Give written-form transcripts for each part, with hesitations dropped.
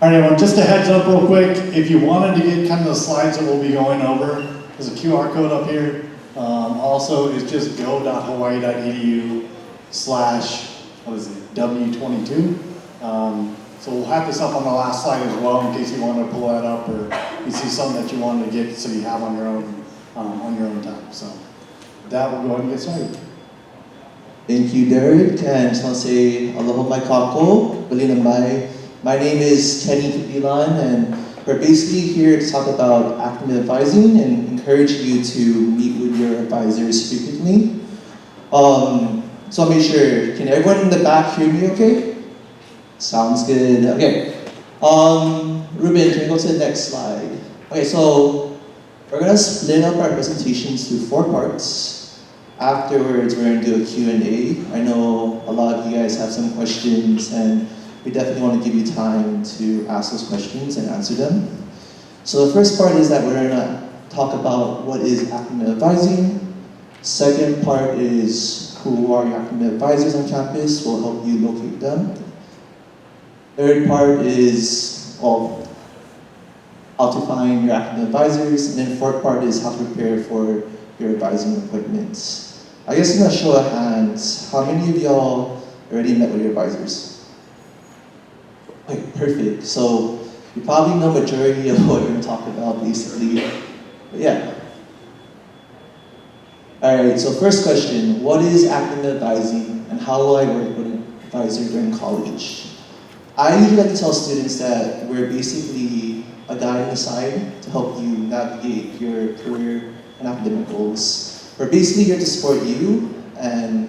All right, everyone, just a heads up real quick. If you wanted to get kind of the slides that we'll be going over, there's a QR code up here. Also, it's just go.hawaii.edu/W22. So we'll have this up on the last slide as well in case you want to pull that up or you see something that you wanted to get so you have on your own time. So with that, we'll go ahead and get started. Thank you, Derek, and I just want to say aloha mai kako, balina mai. My name is Kenny Kapilan, and we're basically here to talk about academic advising and encourage you to meet with your advisors frequently. So I'll make sure, can everyone in the back hear me okay? Sounds good. Okay. Ruben, can we go to the next slide? Okay, so we're going to split up our presentations to 4 parts. Afterwards, we're going to do a Q&A. I know a lot of you guys have some questions, and we definitely want to give you time to ask those questions and answer them. So the first part is that we're going to talk about what is academic advising. Second part is who are your academic advisors on campus. We'll help you locate them. Third part is, well, how to find your academic advisors. And then fourth part is how to prepare for your advising appointments. I guess in a show of hands, how many of y'all already met with your advisors? Okay, perfect. So you probably know majority of what we're going to talk about basically. But yeah. Alright, so first question, what is academic advising and how will I work with an advisor during college? I usually like to tell students that we're basically a guide on the side to help you navigate your career and academic goals. We're basically here to support you and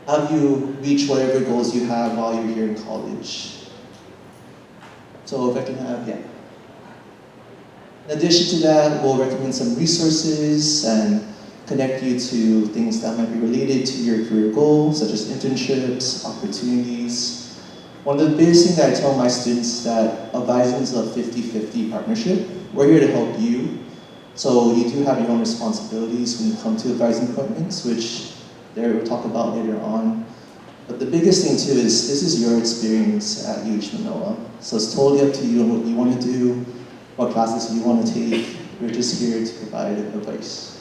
have you reach whatever goals you have while you're here in college. So if I can have, yeah. In addition to that, we'll recommend some resources and connect you to things that might be related to your career goals, such as internships, opportunities. One of the biggest things that I tell my students is that advising is a 50-50 partnership. We're here to help you. So you do have your own responsibilities when you come to advising appointments, which we'll talk about later on. But the biggest thing too is this is your experience at Mānoa. So it's totally up to you on what you want to do, what classes you want to take. We're just here to provide advice.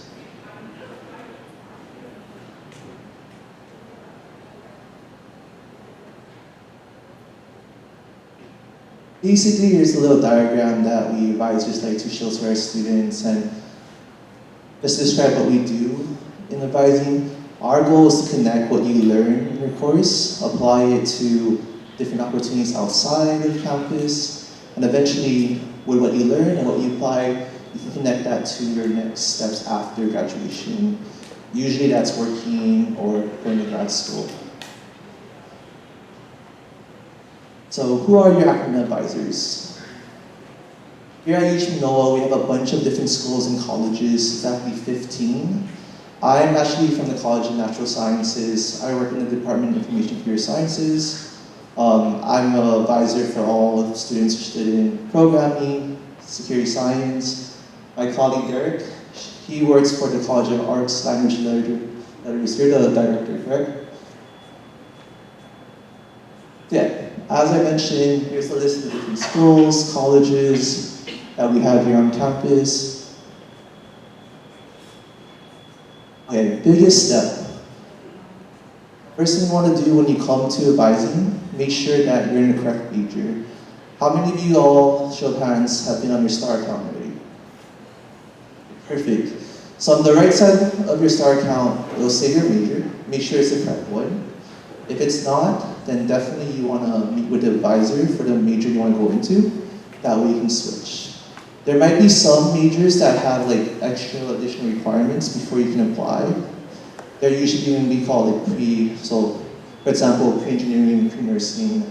Basically, here's a little diagram that we advisors like to show to our students, and just to describe what we do in advising. Our goal is to connect what you learn in your course, apply it to different opportunities outside of campus, and eventually, with what you learn and what you apply, you can connect that to your next steps after graduation. Usually that's working or going to grad school. So who are your academic advisors? Here at Mānoa, we have a bunch of different schools and colleges, exactly 15. I'm actually from the College of Natural Sciences. I work in the Department of Information and Computer Sciences. I'm an advisor for all students interested in programming, security science. My colleague Derek, he works for the College of Arts, Language and Letters. You're the director, correct? Yeah. As I mentioned, here's the list of the different schools, colleges that we have here on campus. Okay, biggest step. First thing you want to do when you come to advising, make sure that you're in the correct major. How many of you all, show of hands, have been on your STAR account already? Perfect. So on the right side of your STAR account, it'll say your major. Make sure it's the correct one. If it's not, then definitely you want to meet with the advisor for the major you want to go into. That way you can switch. There might be some majors that have like extra additional requirements before you can apply. They're usually going to be called like so for example, pre-engineering, pre-nursing.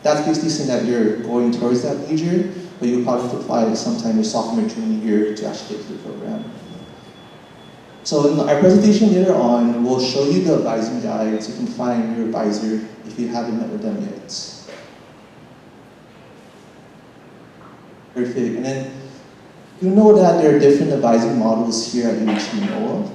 That's basically saying that you're going towards that major, but you'll probably have to apply sometime your sophomore, junior year to actually get to the program. So in our presentation later on, we'll show you the advising guide so you can find your advisor if you haven't met with them yet. Perfect. And then you know that there are different advising models here at Mānoa.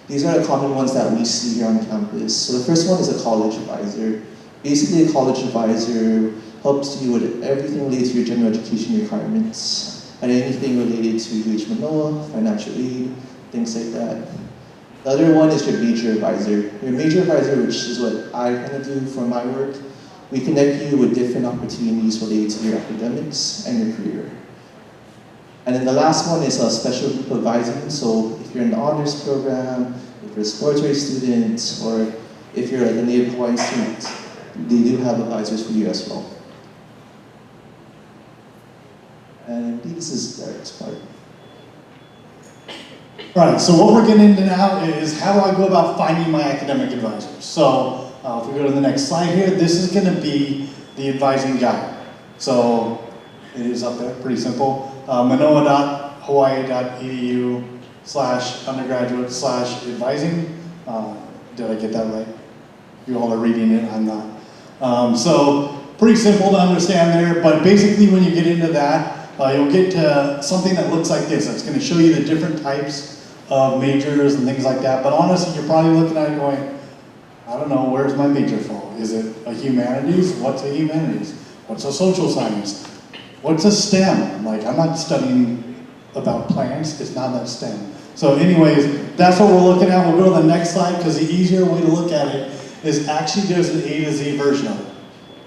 These are the common ones that we see here on campus. So the first one is a college advisor. Basically, a college advisor helps you with everything related to your general education requirements and anything related to UH Mānoa, financial aid, things like that. The other one is your major advisor. Your major advisor, which is what I kind of do for my work, we connect you with different opportunities related to your academics and your career. And then the last one is a special group advising. So if you're in the honors program, if you're a exploratory student, or if you're like a native Hawaiian student, they do have advisors for you as well. And I think this is Derek's part. All right, so what we're getting into now is how do I go about finding my academic advisors? So if we go to the next slide here, this is going to be the advising guide. So it is up there, pretty simple. Manoa.hawaii.edu/undergraduate/advising. Did I get that right? You all are reading it, I'm not. So pretty simple to understand there, but basically when you get into that, you'll get to something that looks like this. It's going to show you the different types of majors and things like that. But honestly, you're probably looking at it going, I don't know, where's my major fall? Is it a humanities? What's a humanities? What's a social science? What's a STEM? Like, I'm not studying about plants, it's not that STEM. So anyways, that's what we're looking at. We'll go to the next slide because the easier way to look at it is actually there's an A to Z version of it.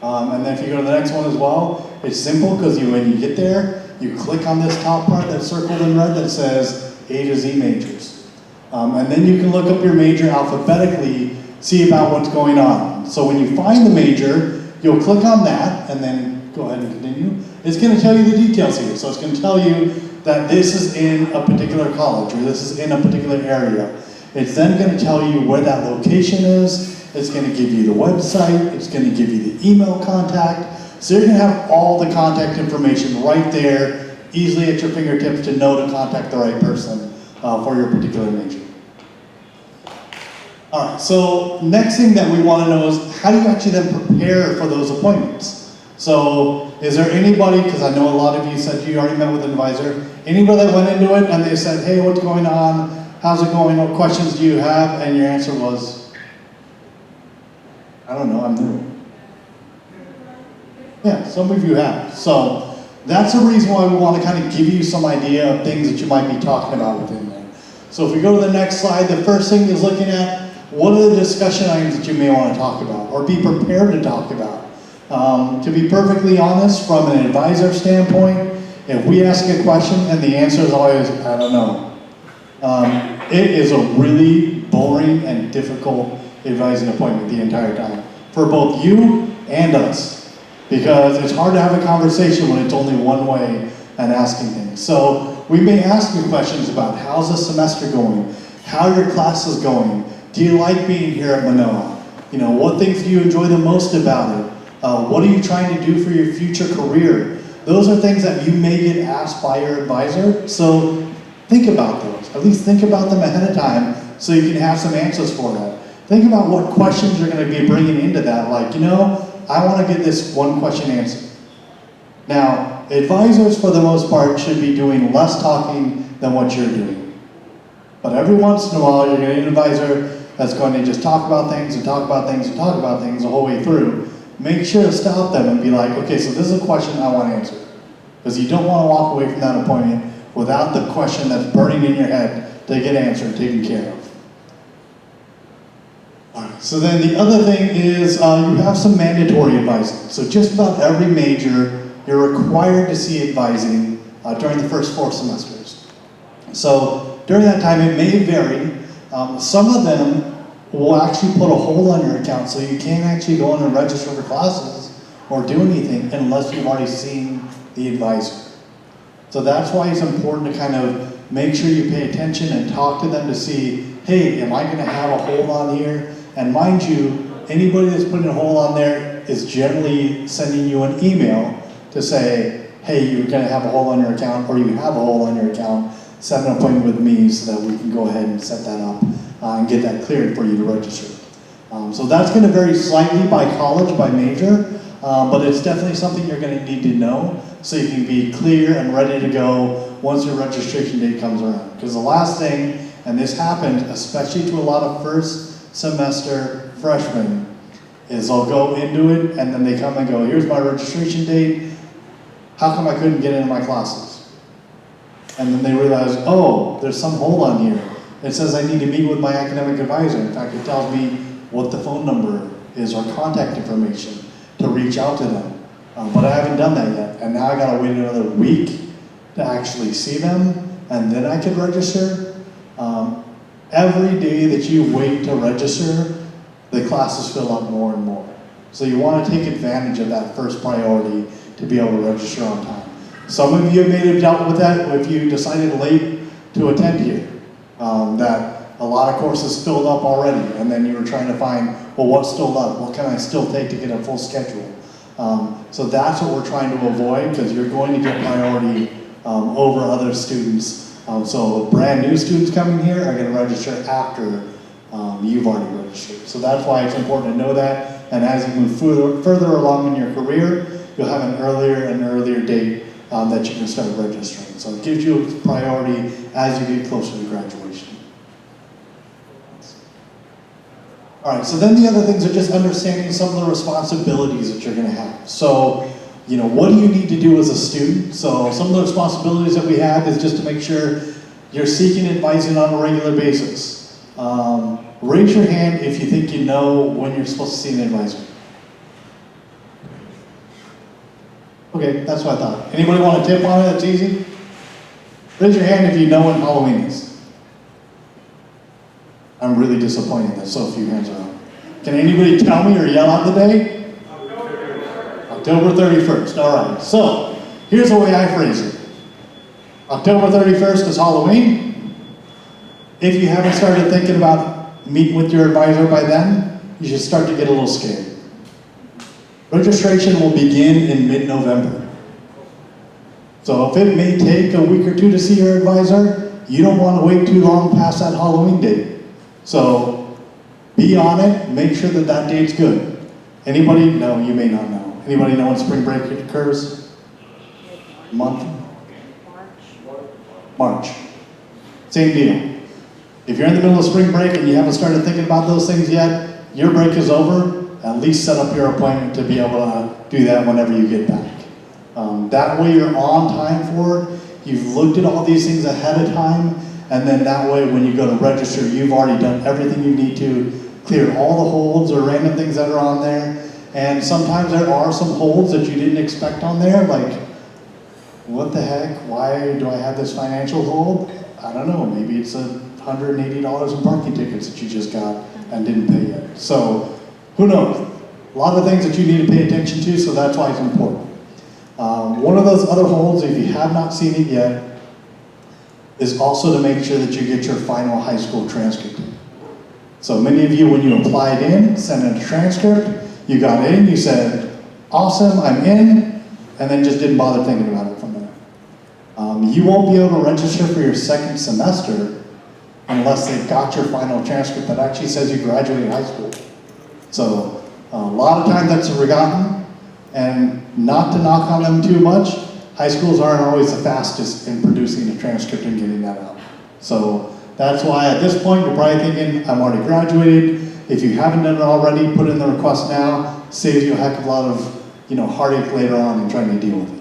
And then if you go to the next one as well, it's simple because when you get there, you click on this top part that's circled in red that says A to Z majors. And then you can look up your major alphabetically, see about what's going on. So when you find the major, you'll click on that and then go ahead and continue. It's going to tell you the details here. So it's going to tell you that this is in a particular college or this is in a particular area. It's then going to tell you where that location is. It's going to give you the website. It's going to give you the email contact. So you're going to have all the contact information right there, easily at your fingertips to know to contact the right person for your particular major. All right, so next thing that we want to know is how do you actually then prepare for those appointments? So is there anybody, because I know a lot of you said you already met with an advisor, anybody that went into it and they said, hey, what's going on? How's it going? What questions do you have? And your answer was, I don't know, I'm new. Yeah, some of you have. So that's the reason why we want to kind of give you some idea of things that you might be talking about within there. So if we go to the next slide, the first thing is looking at what are the discussion items that you may want to talk about or be prepared to talk about. To be perfectly honest, from an advisor standpoint, if we ask a question and the answer is always, I don't know, it is a really boring and difficult advising appointment the entire time for both you and us. Because it's hard to have a conversation when it's only one way and asking things. So we may ask you questions about how's the semester going? How are your classes going? Do you like being here at Mānoa? You know, what things do you enjoy the most about it? What are you trying to do for your future career? Those are things that you may get asked by your advisor. So think about those. At least think about them ahead of time so you can have some answers for that. Think about what questions you're going to be bringing into that. Like, you know, I want to get this one question answered. Now, advisors for the most part should be doing less talking than what you're doing. But every once in a while, you're getting an advisor that's going to just talk about things and talk about things and talk about things the whole way through. Make sure to stop them and be like, okay, so this is a question I want to answer. Because you don't want to walk away from that appointment without the question that's burning in your head to get answered and taken care of. Alright, so then the other thing is you have some mandatory advising. So just about every major, you're required to see advising during the first 4 semesters. So during that time, it may vary. Some of them will actually put a hold on your account so you can't actually go in and register for classes or do anything unless you've already seen the advisor. So that's why it's important to kind of make sure you pay attention and talk to them to see, hey, am I going to have a hold on here? And mind you, anybody that's putting a hold on there is generally sending you an email to say, hey, you're going to have a hold on your account, or you have a hold on your account, set an appointment with me so that we can go ahead and set that up and get that cleared for you to register. So that's going to vary slightly by college, by major, but it's definitely something you're going to need to know so you can be clear and ready to go once your registration date comes around. Because the last thing, and this happened especially to a lot of first semester freshmen, is they'll go into it and then they come and go, here's my registration date. How come I couldn't get into my classes? And then they realize, oh, there's some hold on here. It says I need to meet with my academic advisor. In fact, it tells me what the phone number is or contact information to reach out to them. But I haven't done that yet. And now I gotta wait another week to actually see them, and then I can register. Every day that you wait to register, the classes fill up more and more. So you wanna take advantage of that first priority to be able to register on time. Some of you may have dealt with that if you decided late to attend here. That a lot of courses filled up already, and then you were trying to find, well, what's still up? What can I still take to get a full schedule? So that's what we're trying to avoid, because you're going to get priority over other students. So brand new students coming here are going to register after you've already registered. So that's why it's important to know that. And as you move further along in your career, you'll have an earlier and earlier date that you can start registering. So it gives you priority as you get closer to graduation. All right, so then the other things are just understanding some of the responsibilities that you're going to have. So, you know, what do you need to do as a student? So some of the responsibilities that we have is just to make sure you're seeking advising on a regular basis. Raise your hand if you think you know when you're supposed to see an advisor. Okay, that's what I thought. Anybody want a tip on it? That's easy. Raise your hand if you know when Halloween is. I'm really disappointed that so few hands are up. Can anybody tell me or yell out the day? October 31st. All right. So here's the way I phrase it. October 31st is Halloween. If you haven't started thinking about meeting with your advisor by then, you should start to get a little scared. Registration will begin in mid-November. So if it may take a week or two to see your advisor, you don't want to wait too long past that Halloween date. So be on it, make sure that that date's good. Anybody? No, you may not know. Anybody know when spring break occurs? Month? March. Same deal. If you're in the middle of spring break and you haven't started thinking about those things yet, your break is over. At least set up your appointment to be able to do that whenever you get back. That way you're on time for it. You've looked at all these things ahead of time, and then that way when you go to register, you've already done everything you need to, clear all the holds or random things that are on there. And sometimes there are some holds that you didn't expect on there, like, what the heck, why do I have this financial hold? I don't know, maybe it's $180 in parking tickets that you just got and didn't pay yet. So, who knows? A lot of things that you need to pay attention to, so that's why it's important. One of those other holds, if you have not seen it yet, is also to make sure that you get your final high school transcript in. So many of you, when you applied in, sent in a transcript, you got in, you said, awesome, I'm in, and then just didn't bother thinking about it from there. You won't be able to register for your second semester unless they've got your final transcript that actually says you graduated high school. So a lot of times that's forgotten, and not to knock on them too much, high schools aren't always the fastest in producing a transcript and getting that out. So that's why at this point you're probably thinking, I'm already graduated. If you haven't done it already, put in the request now. Saves you a heck of a lot of heartache later on in trying to deal with it.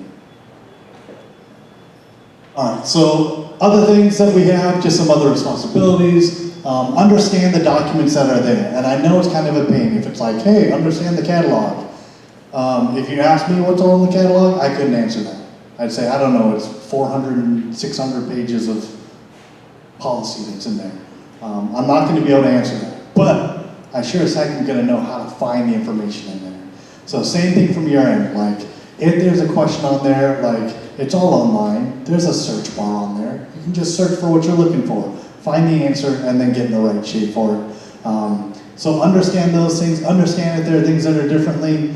All right, so other things that we have, just some other responsibilities. Understand the documents that are there. And I know it's kind of a pain if it's like, hey, understand the catalog. If you ask me what's all in the catalog, I couldn't answer that. I'd say, I don't know, it's 400 and 600 pages of policy that's in there. I'm not going to be able to answer that. But I sure as heck am going to know how to find the information in there. So same thing from your end. Like, if there's a question on there, like, it's all online, there's a search bar on there. You can just search for what you're looking for, find the answer, and then get in the right shape for it. So understand those things, understand if there are things that are differently.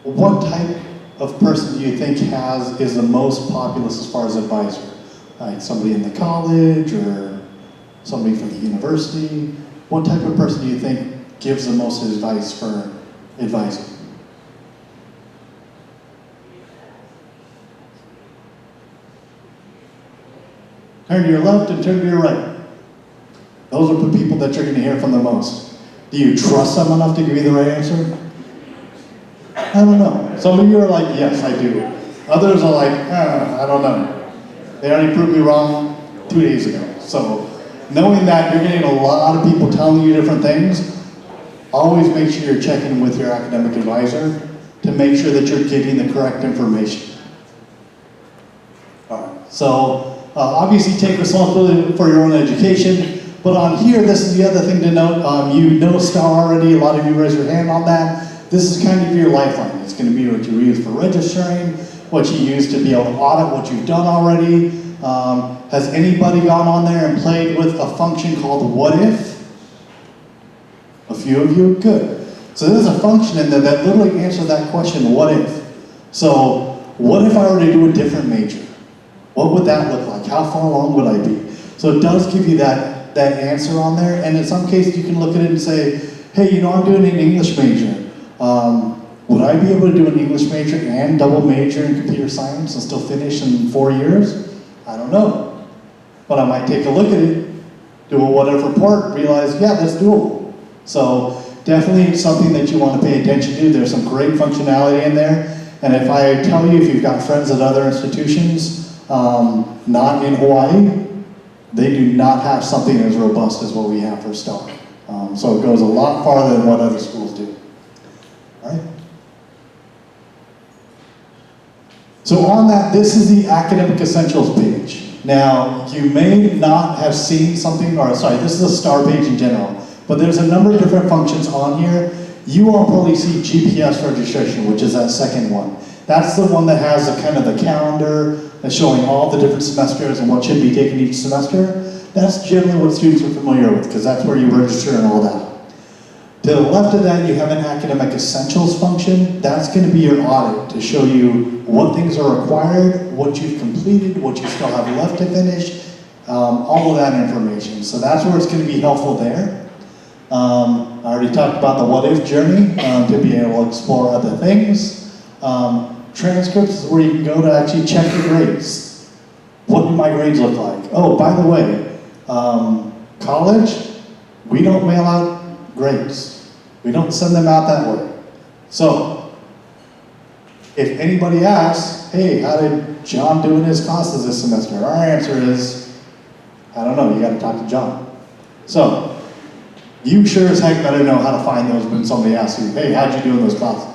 What type of person do you think is the most populous as far as advisor? Like somebody in the college or somebody from the university? What type of person do you think gives the most advice for advising? Turn to your left and turn to your right. Those are the people that you're going to hear from the most. Do you trust them enough to give you the right answer? I don't know. Some of you are like, yes, I do. Others are like, I don't know. They already proved me wrong 2 days ago. So knowing that you're getting a lot of people telling you different things, always make sure you're checking with your academic advisor to make sure that you're getting the correct information. All right. So obviously take responsibility for your own education. But on here, this is the other thing to note. You know STAR already. A lot of you raise your hand on that. This is kind of your lifeline. It's going to be what you use for registering, what you use to be able to audit what you've done already. Has anybody gone on there and played with a function called what if? A few of you? Good. So there's a function in there that literally answers that question, what if? So what if I were to do a different major? What would that look like? How far along would I be? So it does give you that answer on there. And in some cases you can look at it and say, hey, I'm doing an English major. Would I be able to do an English major and double major in computer science and still finish in 4 years? I don't know. But I might take a look at it, do a what if report, realize, yeah, that's doable. So definitely something that you want to pay attention to. There's some great functionality in there. And if I tell you, if you've got friends at other institutions, not in Hawaii, they do not have something as robust as what we have for STAR. So it goes a lot farther than what other schools do. All right. So on that, this is the Academic Essentials page. Now, you may not have seen something, this is a STAR page in general, but there's a number of different functions on here. You all probably see GPS registration, which is that second one. That's the one that has the kind of the calendar that's showing all the different semesters and what should be taken each semester. That's generally what students are familiar with, because that's where you register and all that. To the left of that, you have an Academic Essentials function. That's going to be your audit to show you what things are required, what you've completed, what you still have left to finish, all of that information. So that's where it's going to be helpful there. I already talked about the what if journey to be able to explore other things. Transcripts is where you can go to actually check your grades. What do my grades look like? Oh, by the way, college, we don't mail out grades. We don't send them out that way. So, if anybody asks, hey, how did John do in his classes this semester? Our answer is, I don't know, you gotta talk to John. So, you sure as heck better know how to find those when somebody asks you, hey, how'd you do in those classes?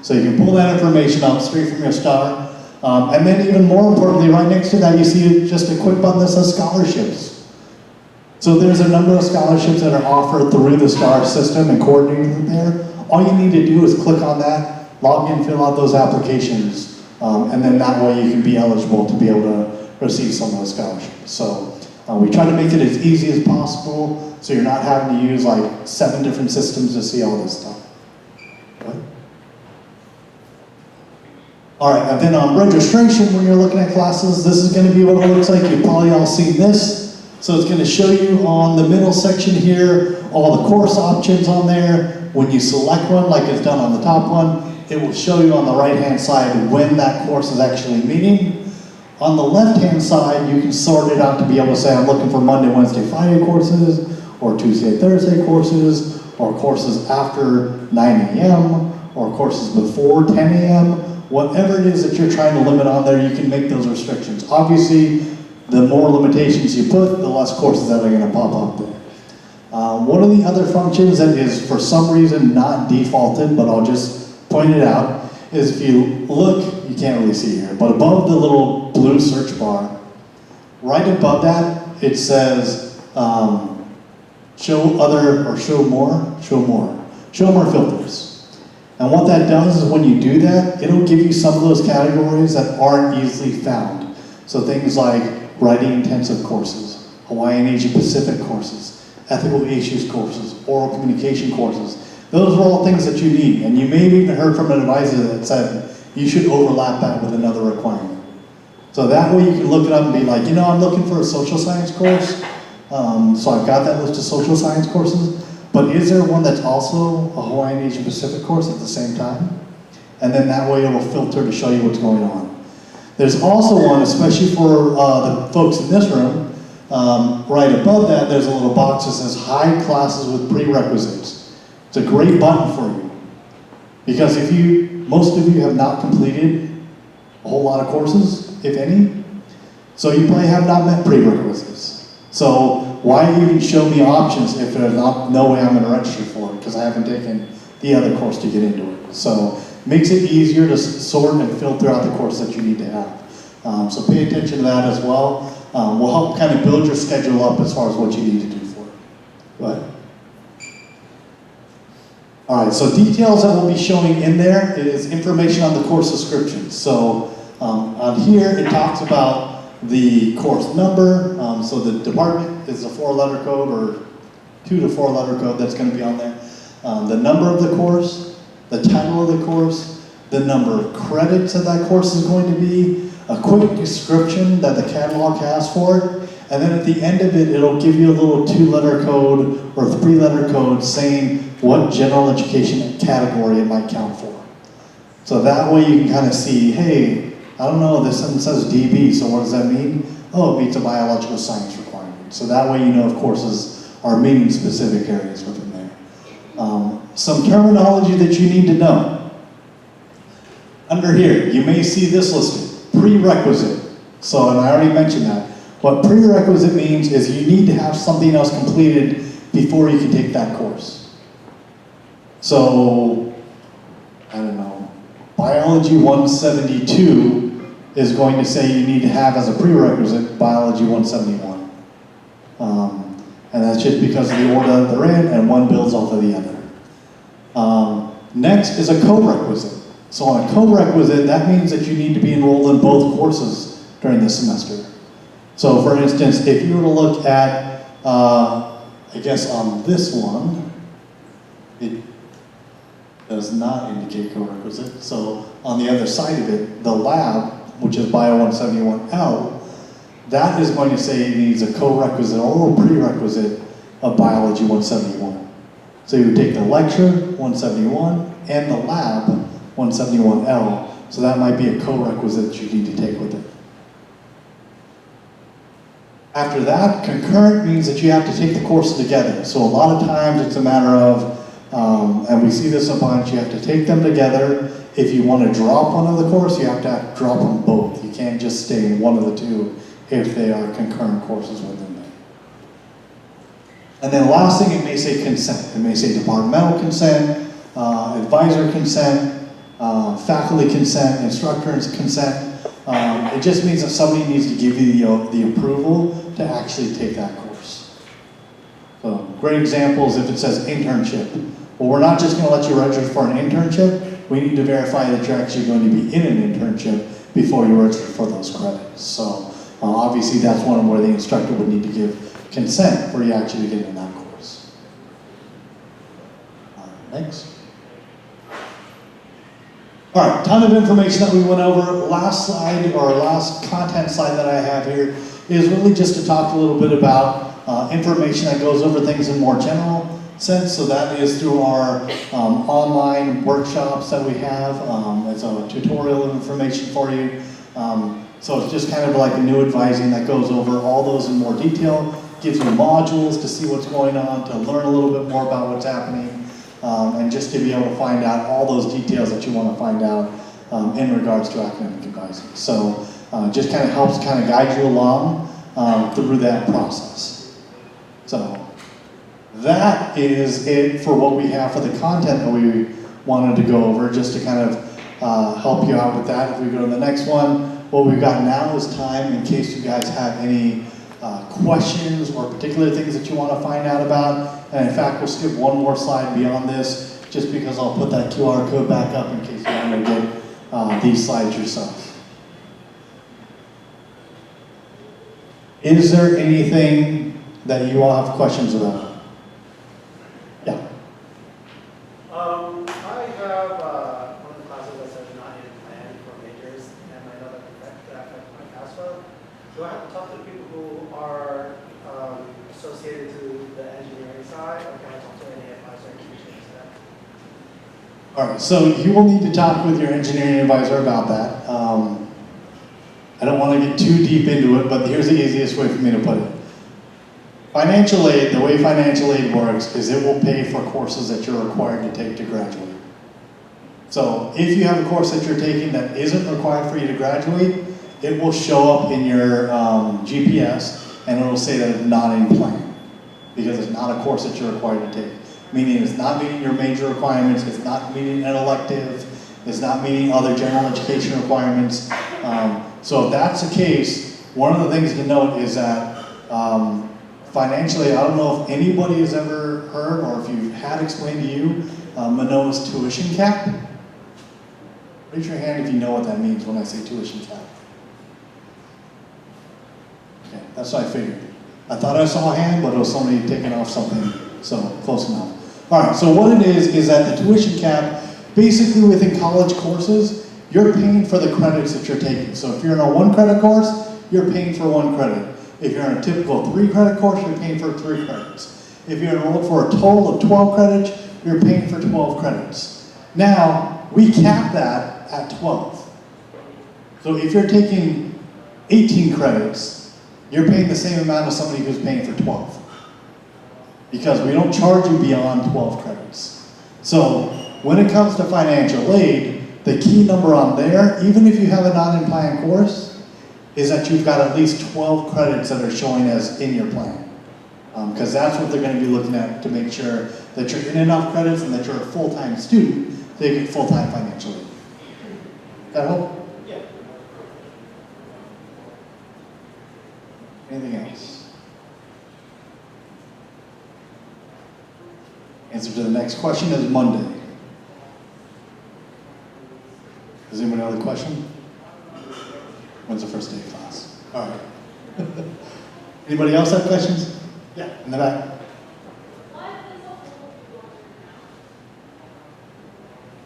So you can pull that information up straight from your STAR. And then even more importantly, right next to that, you see just a quick button that says scholarships. So there's a number of scholarships that are offered through the STAR system and coordinated there. All you need to do is click on that, log in, fill out those applications, and then that way you can be eligible to be able to receive some of those scholarships. So we try to make it as easy as possible so you're not having to use like 7 different systems to see all this stuff. Okay. All right, and then on registration, when you're looking at classes, this is going to be what it looks like. You've probably all seen this. So it's going to show you on the middle section here, all the course options on there. When you select one, like it's done on the top one, it will show you on the right-hand side when that course is actually meeting. On the left-hand side, you can sort it out to be able to say, I'm looking for Monday, Wednesday, Friday courses, or Tuesday, Thursday courses, or courses after 9 a.m., or courses before 10 a.m. Whatever it is that you're trying to limit on there, you can make those restrictions. Obviously, the more limitations you put, the less courses that are going to pop up there. One of the other functions that is for some reason not defaulted, but I'll just point it out, is if you look, you can't really see here, but above the little blue search bar, right above that, it says show other, or show more filters. And what that does is when you do that, it'll give you some of those categories that aren't easily found. So things like writing intensive courses, Hawaiian Asia Pacific courses, ethical issues courses, oral communication courses. Those are all things that you need. And you may have even heard from an advisor that said you should overlap that with another requirement. So that way you can look it up and be like, I'm looking for a social science course. So I've got that list of social science courses. But is there one that's also a Hawaiian Asia Pacific course at the same time? And then that way it will filter to show you what's going on. There's also one, especially for the folks in this room, right above that, there's a little box that says hide classes with prerequisites. It's a great button for you. Because most of you have not completed a whole lot of courses, if any, so you probably have not met prerequisites. So why even show me options if there's no way I'm going to register for it, because I haven't taken the other course to get into it. So makes it easier to sort and filter out the course that you need to have. So pay attention to that as well. Will help kind of build your schedule up as far as what you need to do for it. Go ahead. All right, so details that we'll be showing in there is information on the course description. So on here, it talks about the course number. So the department is a 4-letter code or 2 to 4-letter code that's going to be on there. The number of the course, the title of the course, the number of credits that that course is going to be, a quick description that the catalog has for it, and then at the end of it, it'll give you a little 2-letter code or 3-letter code saying what general education category it might count for. So that way you can kind of see, hey, I don't know, this one says DB, so what does that mean? Oh, it meets a biological science requirement. So that way you know if courses are meeting specific areas within there. Some terminology that you need to know. Under here, you may see this listed, prerequisite. So, and I already mentioned that. What prerequisite means is you need to have something else completed before you can take that course. So, I don't know, Biology 172 is going to say you need to have as a prerequisite Biology 171. And that's just because of the order that they're in, and one builds off of the other. Next is a co-requisite. So on a co-requisite, that means that you need to be enrolled in both courses during the semester. So for instance, if you were to look at, I guess on this one, it does not indicate co-requisite. So on the other side of it, the lab, which is Bio 171L, that is going to say it needs a co-requisite or prerequisite of Biology 171. So you would take the lecture 171 and the lab 171L. So that might be a co-requisite that you need to take with it. After that, concurrent means that you have to take the courses together. So a lot of times it's a matter of, and we see this a bunch, you have to take them together. If you want to drop one of the course, you have to drop them both. You can't just stay in one of the two if they are concurrent courses within them. And then last thing, it may say consent. It may say departmental consent, advisor consent, faculty consent, instructor consent. It just means that somebody needs to give you the approval to actually take that course. So great examples if it says internship. Well, we're not just going to let you register for an internship. We need to verify that you're actually going to be in an internship before you register for those credits. So obviously that's one where the instructor would need to give consent for you actually to get in that course. Next. All right, ton of information that we went over. Last slide, or last content slide that I have here is really just to talk a little bit about information that goes over things in more general sense. So that is through our online workshops that we have. It's a tutorial of information for you. So it's just kind of like a new advising that goes over all those in more detail, gives you modules to see what's going on, to learn a little bit more about what's happening, and just to be able to find out all those details that you want to find out in regards to academic advising. So just kind of helps kind of guide you along through that process. So that is it for what we have for the content that we wanted to go over, just to kind of help you out with that. If we go to the next one, what we've got now is time in case you guys have any questions or particular things that you want to find out about. And in fact, we'll skip one more slide beyond this, just because I'll put that QR code back up in case you want to get these slides yourself. Is there anything that you all have questions about? Yeah. I have one of the classes that says not in plan for majors, and I know that affects my FAFSA. Do I have to talk to the people who are associated to the engineering side, or can I talk to any advisor teaching to that? All right, so you will need to talk with your engineering advisor about that. I don't want to get too deep into it, but here's the easiest way for me to put it. Financial aid, the way financial aid works is it will pay for courses that you're required to take to graduate. So if you have a course that you're taking that isn't required for you to graduate, it will show up in your GPS and it will say that it's not in plan because it's not a course that you're required to take. Meaning it's not meeting your major requirements, it's not meeting an elective, it's not meeting other general education requirements. So if that's the case, one of the things to note is that financially, I don't know if anybody has ever heard or if you've had explained to you Mānoa's tuition cap. Raise your hand if you know what that means when I say tuition cap. Okay, that's what I figured. I thought I saw a hand, but it was somebody taking off something, so close enough. All right, so what it is that the tuition cap, basically within college courses, you're paying for the credits that you're taking. So if you're in a 1 credit course, you're paying for 1 credit. If you're in a typical 3 credit course, you're paying for 3 credits. If you're enrolled for a total of 12 credits, you're paying for 12 credits. Now, we cap that at 12. So if you're taking 18 credits, you're paying the same amount as somebody who's paying for 12. Because we don't charge you beyond 12 credits. So when it comes to financial aid, the key number on there, even if you have a non-in-plan course, is that you've got at least 12 credits that are showing as in your plan. Because that's what they're going to be looking at to make sure that you're in enough credits and that you're a full-time student so you get full-time financial aid. That help? Yeah. Anything else? Answer to the next question is Monday. Does anyone have a question? When's the first day of class? All right. Anybody else have questions? Yeah, in the back.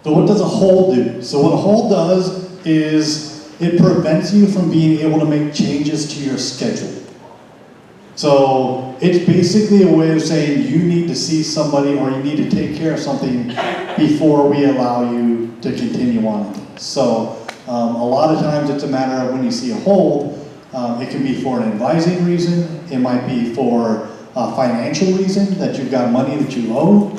So what does a hold do? So what a hold does is it prevents you from being able to make changes to your schedule. So it's basically a way of saying you need to see somebody or you need to take care of something before we allow you to continue on. So a lot of times it's a matter of when you see a hold, it can be for an advising reason, it might be for a financial reason that you've got money that you owe.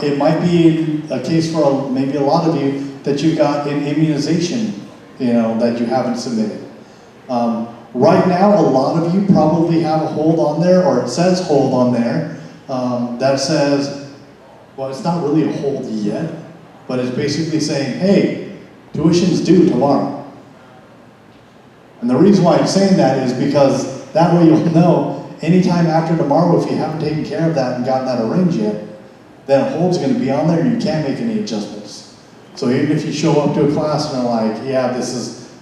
It might be a case for maybe a lot of you that you've got an immunization, that you haven't submitted. Right now, a lot of you probably have a hold on there, or it says hold on there, that says, well, it's not really a hold yet, but it's basically saying, hey, tuition's due tomorrow. And the reason why I'm saying that is because that way you'll know anytime after tomorrow, if you haven't taken care of that and gotten that arranged yet, then a hold's going to be on there and you can't make any adjustments. So even if you show up to a class and are like, yeah,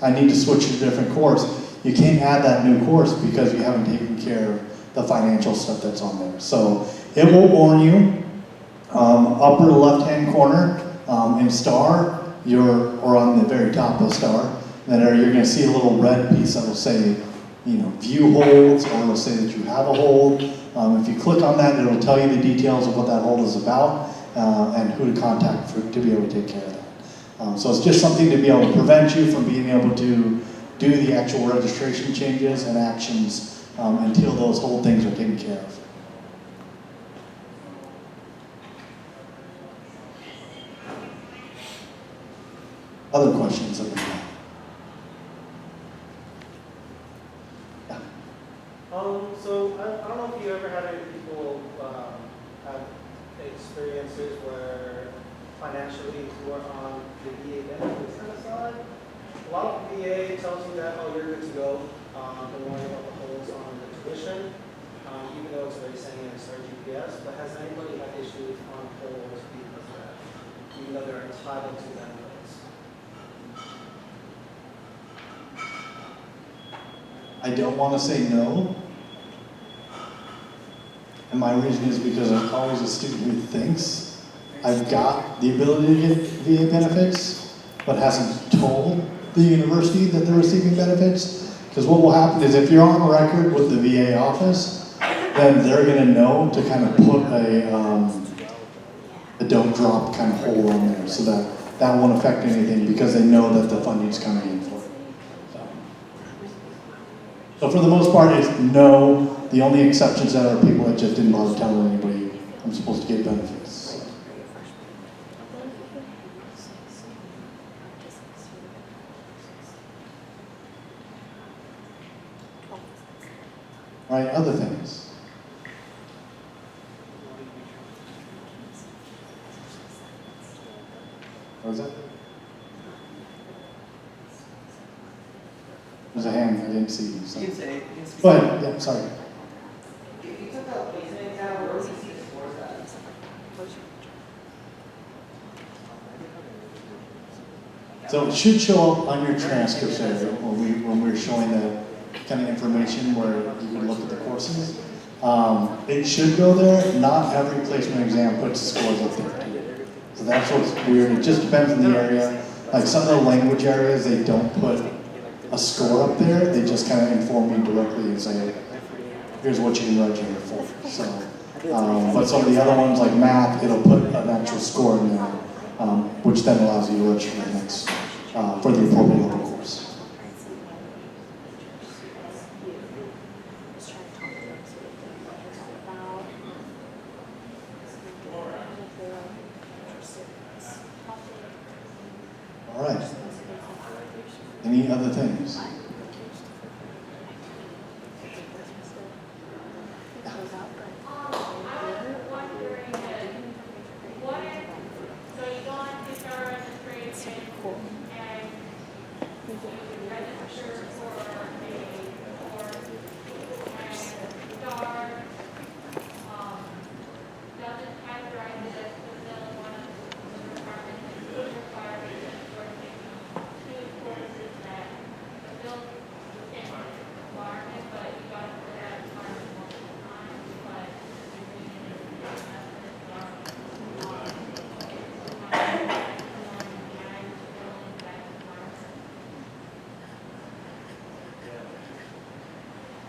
I need to switch to a different course, you can't add that new course because you haven't taken care of the financial stuff that's on there. So it will warn you, upper left-hand corner in star, or on the very top of star, you're going to see a little red piece that will say, view holds, or it'll say that you have a hold. If you click on that, it'll tell you the details of what that hold is about and who to contact to be able to take care of that. So it's just something to be able to prevent you from being able to do the actual registration changes and actions until those whole things are taken care of. Other questions that we have? So I don't know if you ever had any people have experiences where financially who are on the VA benefits kind of side. A lot of VA tells you that, oh, you're good to go. Don't worry about the holds on the tuition, even though it's already saying it's our GPS. But has anybody had issues on holds because of that, even though they're entitled to benefits? I don't want to say no. And my reason is because I'm always a student who thinks I've got the ability to get VA benefits, but hasn't told the university that they're receiving benefits. Because what will happen is if you're on record with the VA office, then they're going to know to kind of put a don't drop kind of hold on there so that won't affect anything because they know that the funding's coming in for it. So But for the most part, it's no. The only exceptions that are people that just didn't bother telling anybody I'm supposed to get benefits. All right, other things. What was that? There's a hand, I didn't see you. So. You can say, you can speak. Go ahead, yeah, sorry. If you took a placement exam, where would you see the scores at? So it should show up on your transcripts area when we're showing that kind of information where you can look at the courses. It should go there. Not every placement exam puts scores up there. So that's what's weird. It just depends on the area. Like some of the language areas, they don't put a score up there. They just kind of inform you directly and say, here's what you can register for. So, but some of the other ones like math, it'll put an actual score in there, which then allows you to register the next for the appropriate level course. All right. Any other things?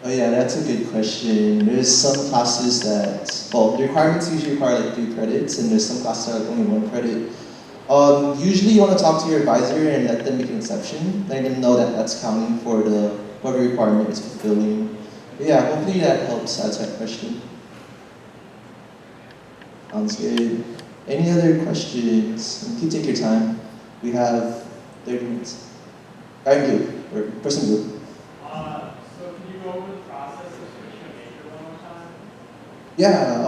Oh yeah, that's a good question. There's some classes that, well, the requirements usually require like 3 credits, and there's some classes that are only 1 credit. Usually you want to talk to your advisor and let them make an exception, letting them know that that's counting for the whatever requirement is fulfilling. But yeah, hopefully that helps answer that question. Sounds good. Any other questions? You can take your time. We have 30 minutes. Guy in blue, or person blue. Yeah,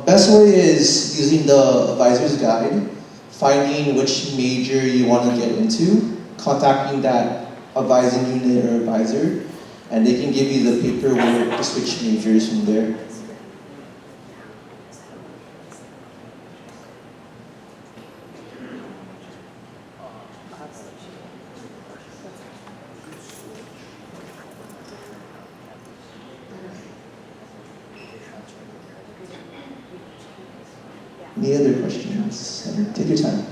best way is using the advisor's guide, finding which major you want to get into, contacting that advising unit or advisor, and they can give you the paperwork to switch majors from there. Any other questions? Take your time.